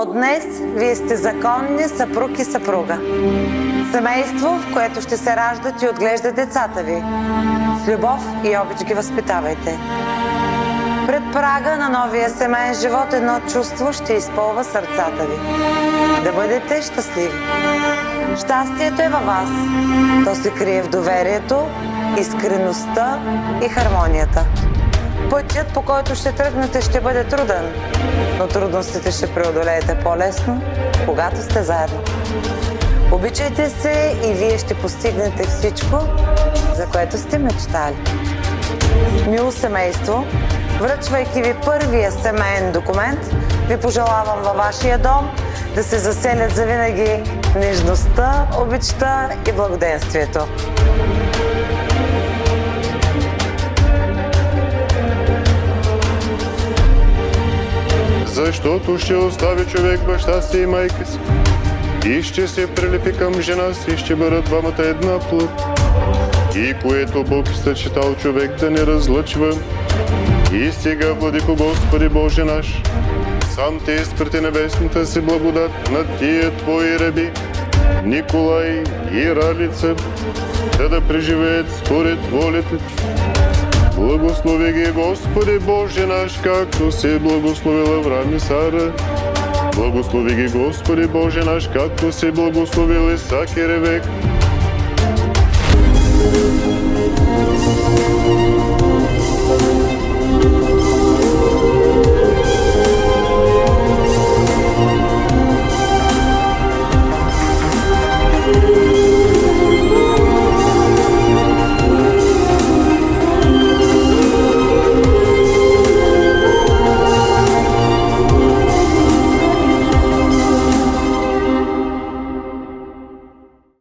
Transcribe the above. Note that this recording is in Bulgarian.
От днес вие сте законни съпруг и съпруга. Семейство, в което ще се раждат и отглеждат децата ви. С любов и обич ги възпитавайте. Пред прага на новия семейен живот едно чувство ще изпълва сърцата ви. Да бъдете щастливи. Щастието е във вас. То се крие в доверието, искреността и хармонията. Пътят, по който ще тръгнете, ще бъде труден, но трудностите ще преодолеете по-лесно, когато сте заедно. Обичайте се и вие ще постигнете всичко, за което сте мечтали. Мило семейство, връчвайки ви първия семейен документ, ви пожелавам във вашия дом да се заселят завинаги нежността, обичта и благоденствието. Защото ще остави човек баща си и майка си и ще се прилепи към жена си и ще бъдат двамата една плът. И което Бог съчетал човек да не разлъчва. И сега, Владико Господи Боже наш, сам Те изпрати небесната си благодат на тия Твои раби, Николай и Ралица, да преживеят според волята Ти. Благослови ги, Господи Боже наш, както си благословил Авраам и Сара. Благослови ги, Господи Боже наш, както си благословил Исак и Ревека.